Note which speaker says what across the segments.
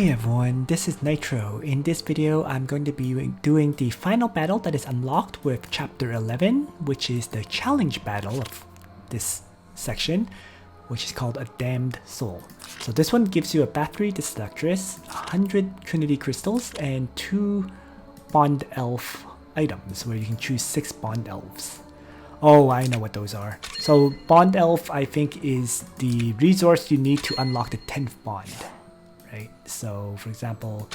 Speaker 1: everyone, this is Nitro. In this video, I'm going to be doing the final battle that is unlocked with Chapter 11, which is the challenge battle of this section, which is called A Damned Soul. So this one gives you a battery destructress, 100 Trinity Crystals, and 2 Bond Elf items, where you can choose 6 Bond Elves. Oh, I know what those are. So Bond Elf, I think, is the resource you need to unlock the 10th Bond. Right? So, for example,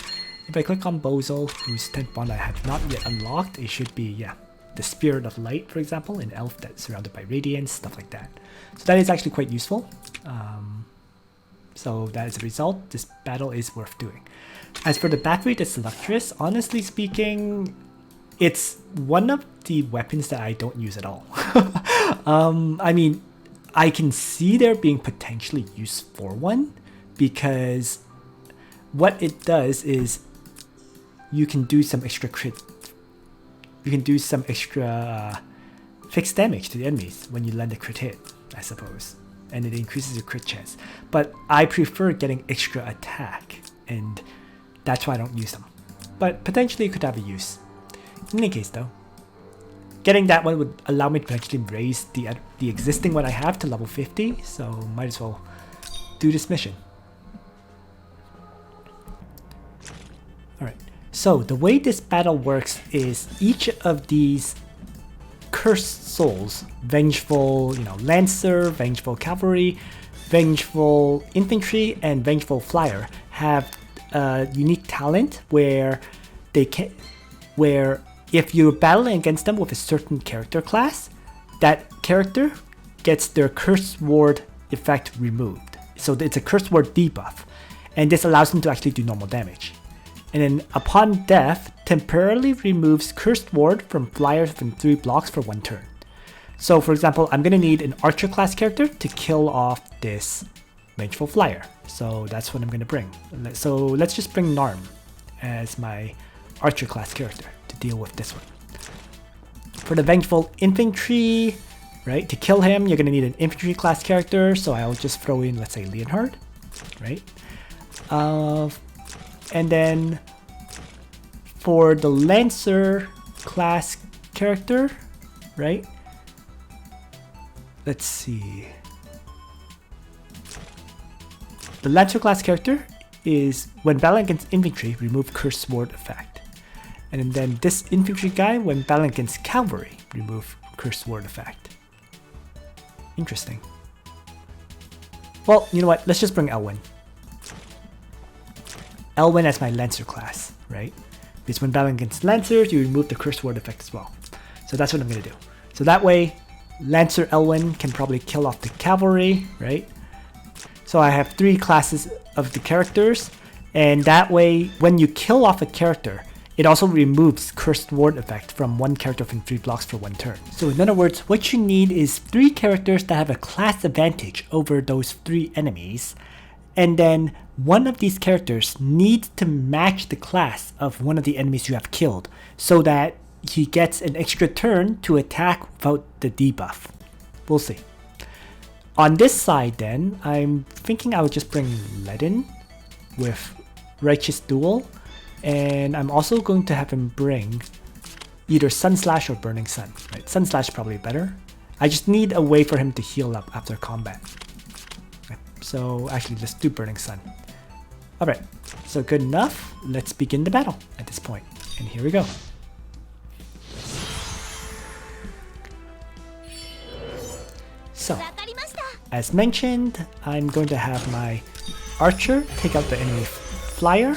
Speaker 1: if I click on Bozel, whose 10th bond I have not yet unlocked, it should be, the Spirit of Light, for example, an elf that's surrounded by radiance, stuff like that. So that is actually quite useful. So that is a result. This battle is worth doing. As for the battery destructress, honestly speaking, it's one of the weapons that I don't use at all. I mean, I can see there being potentially use for one, because what it does is you can do some extra crit. You can do some extra fixed damage to the enemies when you land a crit hit, I suppose. And it increases your crit chance. But I prefer getting extra attack, and that's why I don't use them. But potentially it could have a use. In any case though, getting that one would allow me to potentially raise the existing one I have to level 50, so might as well do this mission. Alright, so the way this battle works is each of these cursed souls, vengeful, Lancer, vengeful cavalry, vengeful infantry, and vengeful flyer, have a unique talent where if you're battling against them with a certain character class, that character gets their curse ward effect removed. So it's a curse ward debuff, and this allows them to actually do normal damage. And then upon death, temporarily removes cursed ward from flyers within 3 blocks for 1 turn. So for example, I'm gonna need an archer class character to kill off this vengeful flyer. So that's what I'm gonna bring. So let's just bring Narm as my archer class character to deal with this one. For the vengeful infantry, right, to kill him, you're gonna need an infantry class character. So I'll just throw in, let's say, Leonhard, right? And then for the Lancer class character, right? Let's see. The Lancer class character is when battling against infantry, remove curse sword effect. And then this infantry guy, when battling against cavalry, remove curse sword effect. Interesting. Well, you know what? Let's just bring Elwyn. Elwyn as my Lancer class, right? Because when battling against Lancers, you remove the curse word effect as well. So that's what I'm going to do. So that way, Lancer Elwyn can probably kill off the cavalry, right? So I have 3 classes of the characters, and that way, when you kill off a character, it also removes cursed ward effect from 1 character from 3 blocks for 1 turn. So in other words, what you need is 3 characters that have a class advantage over those 3 enemies, and then one of these characters needs to match the class of one of the enemies you have killed, so that he gets an extra turn to attack without the debuff. We'll see. On this side then, I'm thinking I would just bring Ledin with Righteous Duel, and I'm also going to have him bring either Sun Slash or Burning Sun. Right? Sun Slash probably better. I just need a way for him to heal up after combat. So actually, let's do Burning Sun. Alright, so good enough. Let's begin the battle at this point. And here we go. So, as mentioned, I'm going to have my archer take out the enemy flyer.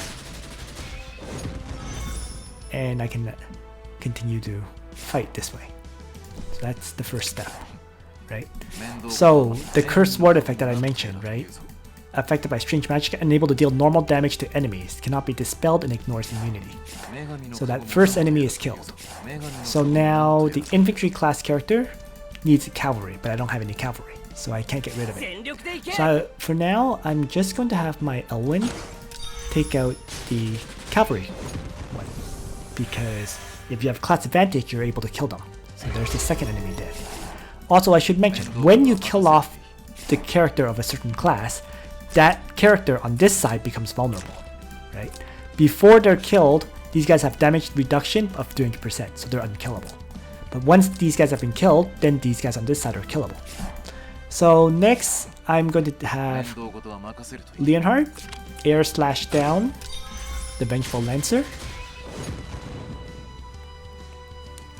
Speaker 1: And I can continue to fight this way. So that's the first step. Right? So the curse ward effect that I mentioned, right? Affected by strange magic, unable to deal normal damage to enemies, cannot be dispelled and ignores immunity. So that first enemy is killed. So now the infantry class character needs cavalry, but I don't have any cavalry, so I can't get rid of it. So for now, I'm just going to have my Elwyn take out the cavalry one, because if you have class advantage, you're able to kill them. So there's the second enemy dead. Also, I should mention, when you kill off the character of a certain class, that character on this side becomes vulnerable. right? Before they're killed, these guys have damage reduction of 200%, so they're unkillable. But once these guys have been killed, then these guys on this side are killable. So next, I'm going to have Leonhard air slash down the Vengeful Lancer.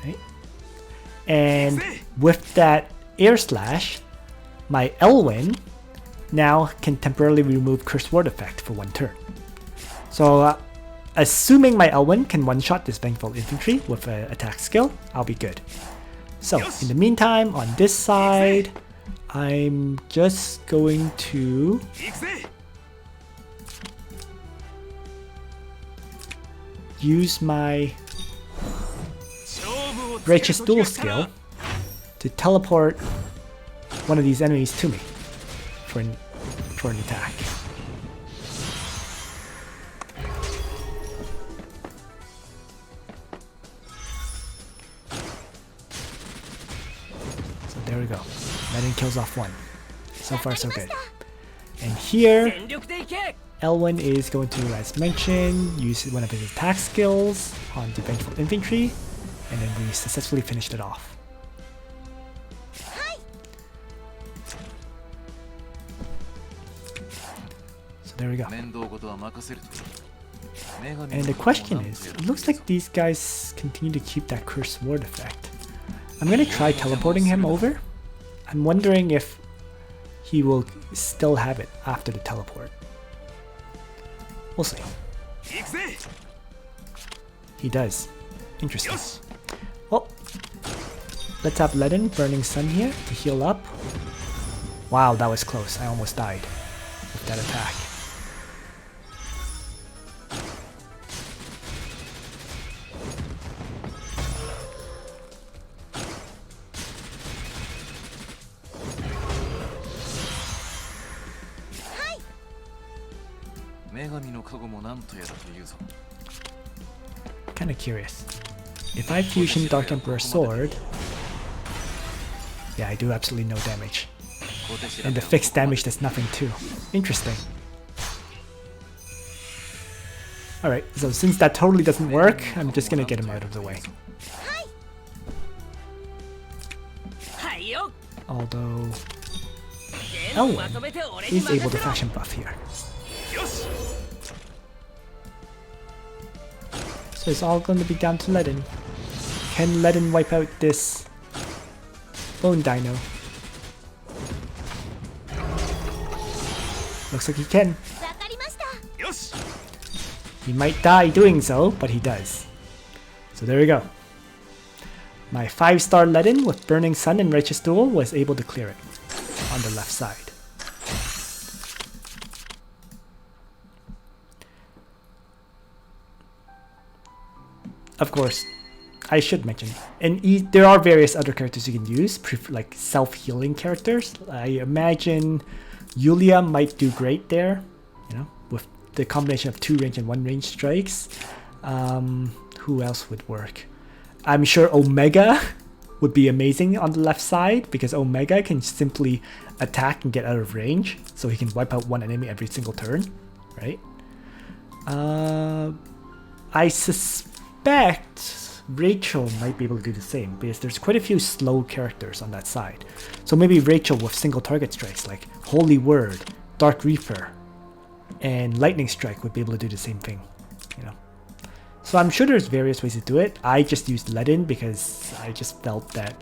Speaker 1: Right. And with that air slash, my Elwyn now can temporarily remove Curse Word effect for 1 turn. So assuming my Elwyn can one-shot this Vengeful Infantry with an attack skill, I'll be good. So in the meantime, on this side, I'm just going to use my Righteous Duel skill to teleport one of these enemies to me for an attack. So there we go. Ledin kills off 1. So far so good. And here, Elwyn is going to, as mentioned, use one of his attack skills on the Vengeful Infantry, and then we successfully finished it off. So there we go. And the question is, it looks like these guys continue to keep that Curse Ward effect. I'm going to try teleporting him over. I'm wondering if he will still have it after the teleport. We'll see. He does. Interesting. Well, let's have Ledin, Burning Sun here to heal up. Wow, that was close. I almost died with that attack. Kinda curious. If I fusion Dark Emperor Sword, yeah, I do absolutely no damage. And the fixed damage does nothing too. Interesting. Alright, so since that totally doesn't work, I'm just gonna get him out of the way. Although Elwyn is able to faction buff here. So it's all going to be down to Ledin. Can Ledin wipe out this Bone Dino? Looks like he can. He might die doing so, but he does. So there we go. My 5-star Ledin with Burning Sun and Righteous Duel was able to clear it on the left side. Of course, I should mention, and there are various other characters you can use, like self-healing characters. I imagine Yulia might do great there, you know, with the combination of 2 range and 1 range strikes. Who else would work? I'm sure Omega would be amazing on the left side, because Omega can simply attack and get out of range, so he can wipe out 1 enemy every single turn, right? I suspect Rachel might be able to do the same, because there's quite a few slow characters on that side. So maybe Rachel with single target strikes like Holy Word, Dark Reaper, and Lightning Strike would be able to do the same thing, you know. So I'm sure there's various ways to do it. I just used Ledin because I just felt that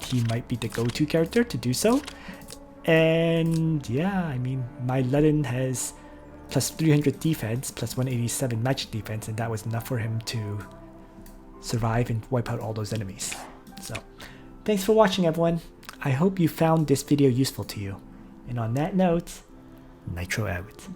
Speaker 1: he might be the go-to character to do so. And yeah, I mean, my Ledin has plus 300 defense, plus 187 magic defense, and that was enough for him to survive and wipe out all those enemies. So, thanks for watching, everyone. I hope you found this video useful to you. And on that note, Nitro out.